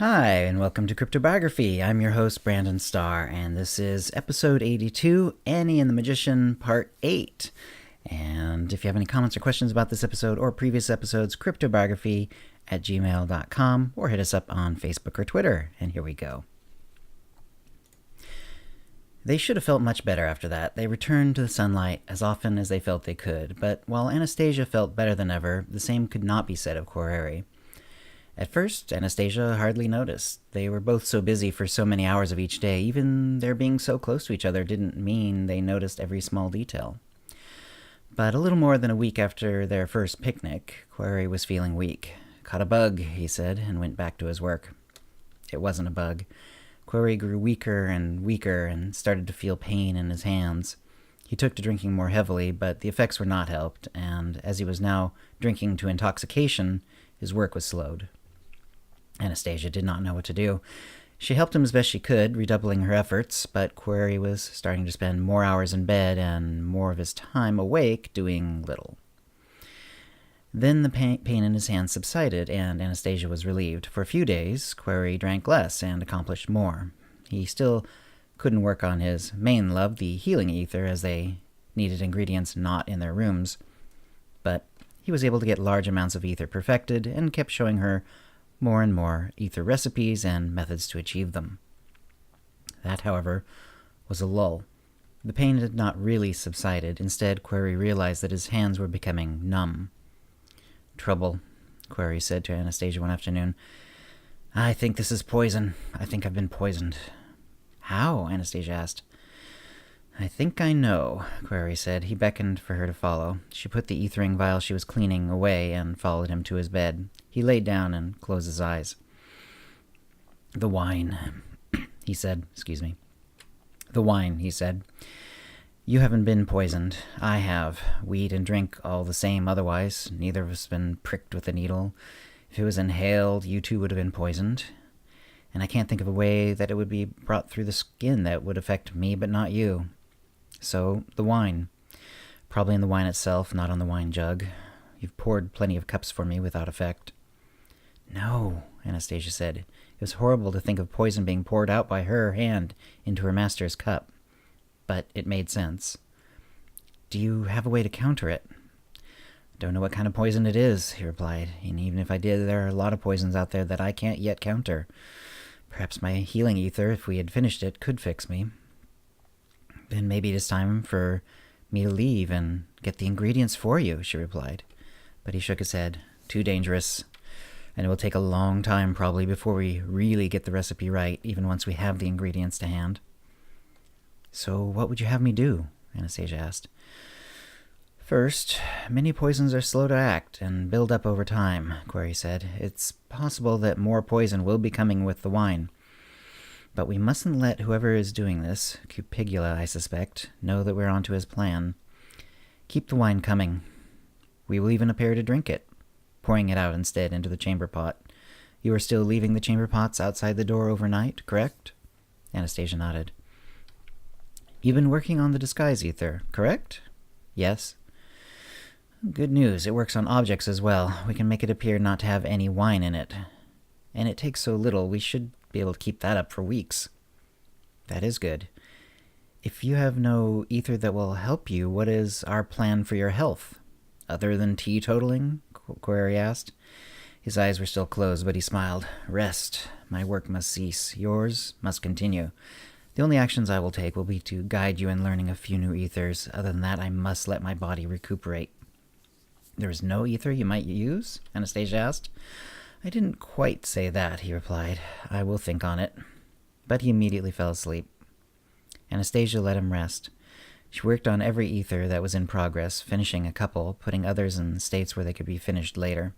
Hi, and welcome to CryptoBiography. I'm your host, Brandon Starr, and this is episode 82, Annie and the Magician, part 8. And if you have any comments or questions about this episode or previous episodes, cryptobiography@gmail.com, or hit us up on Facebook or Twitter. And here we go. They should have felt much better after that. They returned to the sunlight as often as they felt they could, but while Anastasia felt better than ever, the same could not be said of Querere. At first, Anastasia hardly noticed. They were both so busy for so many hours of each day, even their being so close to each other didn't mean they noticed every small detail. But a little more than a week after their first picnic, Querere was feeling weak. "Caught a bug," he said, and went back to his work. It wasn't a bug. Querere grew weaker and started to feel pain in his hands. He took to drinking more heavily, but the effects were not helped, and as he was now drinking to intoxication, his work was slowed. Anastasia did not know what to do. She helped him as best she could, redoubling her efforts, but Querere was starting to spend more hours in bed and more of his time awake doing little. Then the pain in his hands subsided, and Anastasia was relieved. For a few days, Querere drank less and accomplished more. He still couldn't work on his main love, the healing ether, as they needed ingredients not in their rooms, but he was able to get large amounts of ether perfected and kept showing her more and more ether recipes and methods to achieve them. That, however, was a lull. The pain had not really subsided. Instead, Querere realized that his hands were becoming numb. "Trouble," Querere said to Anastasia one afternoon. "I think this is poison. I think I've been poisoned." "How?" Anastasia asked. "I think I know," Querere said. He beckoned for her to follow. She put the ethering vial she was cleaning away and followed him to his bed. He laid down and closed his eyes. "The wine," he said. "The wine," he said. "You haven't been poisoned. I have. We eat and drink all the same otherwise. Neither of us been pricked with a needle. If it was inhaled, you too would have been poisoned. And I can't think of a way that it would be brought through the skin that would affect me but not you. So, the wine. Probably in the wine itself, not on the wine jug. You've poured plenty of cups for me without effect." "No," Anastasia said. It was horrible to think of poison being poured out by her hand into her master's cup. But it made sense. "Do you have a way to counter it?" "Don't know what kind of poison it is," he replied. "And even if I did, there are a lot of poisons out there that I can't yet counter. Perhaps my healing ether, if we had finished it, could fix me." "Then maybe it is time for me to leave and get the ingredients for you," she replied. But he shook his head. "Too dangerous. And it will take a long time probably before we really get the recipe right, even once we have the ingredients to hand." "So what would you have me do?" Anastasia asked. "First, many poisons are slow to act and build up over time," Querere said. "It's possible that more poison will be coming with the wine. But we mustn't let whoever is doing this, Cupigula I suspect, know that we're onto his plan. Keep the wine coming. We will even appear to drink it, pouring it out instead into the chamber pot. You are still leaving the chamber pots outside the door overnight, correct?" Anastasia nodded. "You've been working on the disguise ether, correct?" "Yes." "Good news. It works on objects as well. We can make it appear not to have any wine in it. And it takes so little, we should be able to keep that up for weeks." "That is good. If you have no ether that will help you, what is our plan for your health? Other than teetotaling?" Querere asked. His eyes were still closed, but he smiled. "Rest. My work must cease. Yours must continue. The only actions I will take will be to guide you in learning a few new ethers. Other than that, I must let my body recuperate." "There is no ether you might use?" Anastasia asked. "I didn't quite say that," he replied. "I will think on it." But he immediately fell asleep. Anastasia let him rest. She worked on every ether that was in progress, finishing a couple, putting others in states where they could be finished later.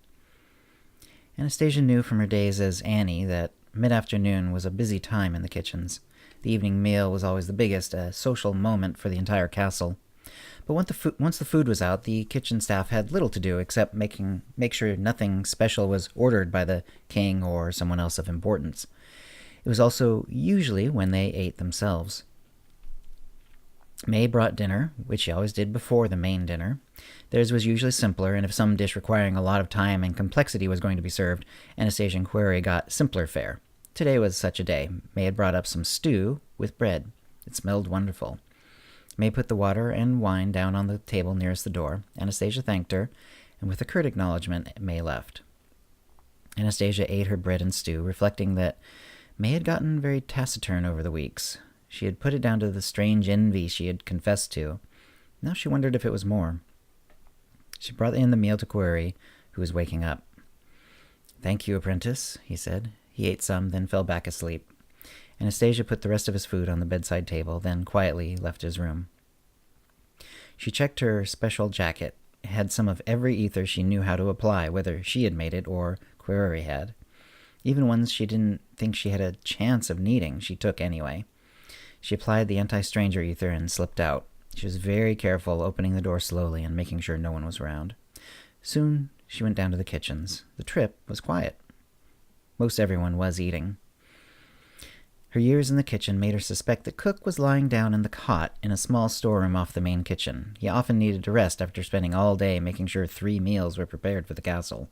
Anastasia knew from her days as Annie that mid-afternoon was a busy time in the kitchens. The evening meal was always the biggest, a social moment for the entire castle. But once the food was out, the kitchen staff had little to do except make sure nothing special was ordered by the king or someone else of importance. It was also usually when they ate themselves. May brought dinner, which she always did before the main dinner. Theirs was usually simpler, and if some dish requiring a lot of time and complexity was going to be served, Anastasia and Querere got simpler fare. Today was such a day. May had brought up some stew with bread. It smelled wonderful. May put the water and wine down on the table nearest the door. Anastasia thanked her, and with a curt acknowledgement, May left. Anastasia ate her bread and stew, reflecting that May had gotten very taciturn over the weeks. She had put it down to the strange envy she had confessed to. Now she wondered if it was more. She brought in the meal to Query, who was waking up. "Thank you, apprentice," he said. He ate some, then fell back asleep. Anastasia put the rest of his food on the bedside table, then quietly left his room. She checked her special jacket. It had some of every ether she knew how to apply, whether she had made it or Query had. Even ones she didn't think she had a chance of needing, she took anyway. She applied the anti-stranger ether and slipped out. She was very careful, opening the door slowly and making sure no one was around. Soon she went down to the kitchens. The trip was quiet. Most everyone was eating. Her years in the kitchen made her suspect that Cook was lying down in the cot in a small storeroom off the main kitchen. He often needed to rest after spending all day making sure 3 meals were prepared for the castle.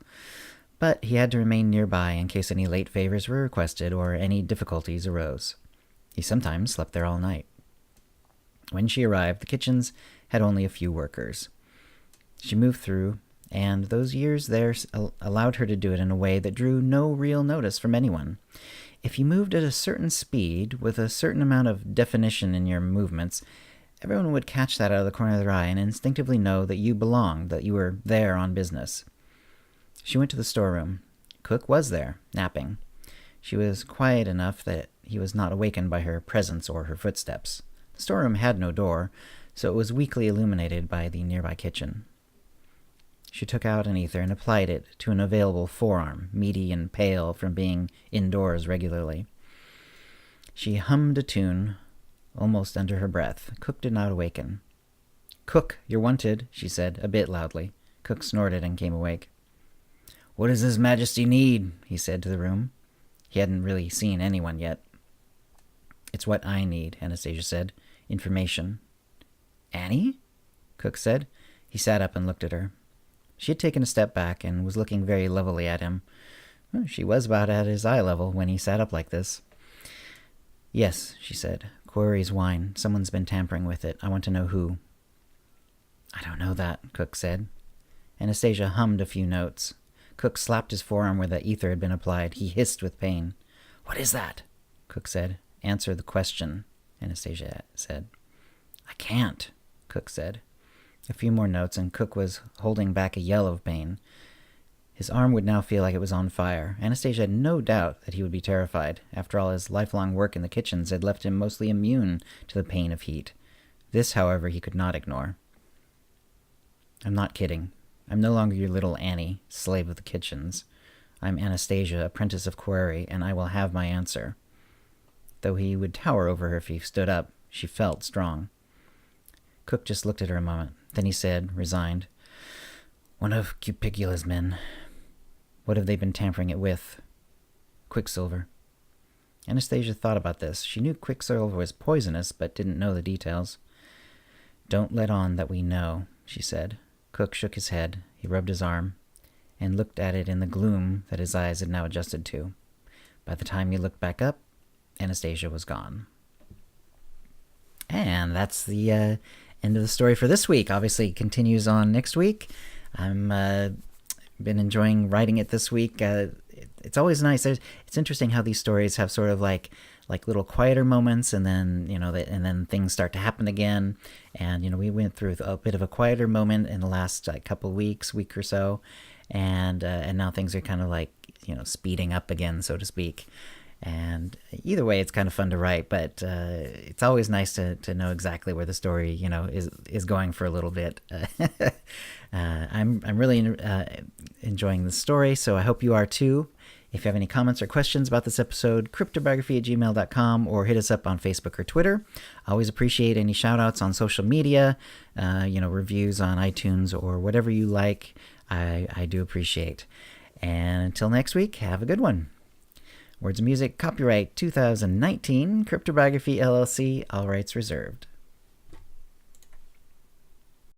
But he had to remain nearby in case any late favors were requested or any difficulties arose. He sometimes slept there all night. When she arrived, the kitchens had only a few workers. She moved through, and those years there allowed her to do it in a way that drew no real notice from anyone. If you moved at a certain speed, with a certain amount of definition in your movements, everyone would catch that out of the corner of their eye and instinctively know that you belonged, that you were there on business. She went to the storeroom. Cook was there, napping. She was quiet enough that he was not awakened by her presence or her footsteps. The storeroom had no door, so it was weakly illuminated by the nearby kitchen. She took out an ether and applied it to an available forearm, meaty and pale from being indoors regularly. She hummed a tune, almost under her breath. Cook did not awaken. "Cook, you're wanted," she said, a bit loudly. Cook snorted and came awake. "What does His Majesty need?" he said to the room. He hadn't really seen anyone yet. "It's what I need," Anastasia said. "Information." "Annie?" Cook said. He sat up and looked at her. She had taken a step back and was looking very levelly at him. Well, she was about at his eye level when he sat up like this. "Yes," she said. "Query's wine. Someone's been tampering with it. I want to know who." "I don't know that," Cook said. Anastasia hummed a few notes. Cook slapped his forearm where the ether had been applied. He hissed with pain. "What is that?" Cook said. "Answer the question," Anastasia said. "I can't," Cook said. A few more notes, and Cook was holding back a yell of pain. His arm would now feel like it was on fire. Anastasia had no doubt that he would be terrified. After all, his lifelong work in the kitchens had left him mostly immune to the pain of heat. This, however, he could not ignore. "I'm not kidding. I'm no longer your little Annie, slave of the kitchens. I'm Anastasia, apprentice of Query, and I will have my answer." Though he would tower over her if he stood up, she felt strong. Cook just looked at her a moment. Then he said, resigned, "One of Cupicula's men. What have they been tampering it with?" "Quicksilver." Anastasia thought about this. She knew quicksilver was poisonous, but didn't know the details. "Don't let on that we know," she said. Cook shook his head. He rubbed his arm and looked at it in the gloom that his eyes had now adjusted to. By the time he looked back up, Anastasia was gone. And that's the end of the story for this week. Obviously, it continues on next week. I'm been enjoying writing it this week. It's always nice. It's interesting how these stories have sort of like little quieter moments, and then and then things start to happen again. And we went through a bit of a quieter moment in the last couple week or so, and now things are kind of speeding up again, so to speak. And either way, it's kind of fun to write, but it's always nice to know exactly where the story, is going for a little bit. I'm really enjoying the story, so I hope you are too. If you have any comments or questions about this episode, cryptobiography@gmail.com, or hit us up on Facebook or Twitter. I always appreciate any shout-outs on social media, reviews on iTunes or whatever you like. I do appreciate. And until next week, have a good one. Words and music, copyright 2019, CryptoBiography LLC, all rights reserved.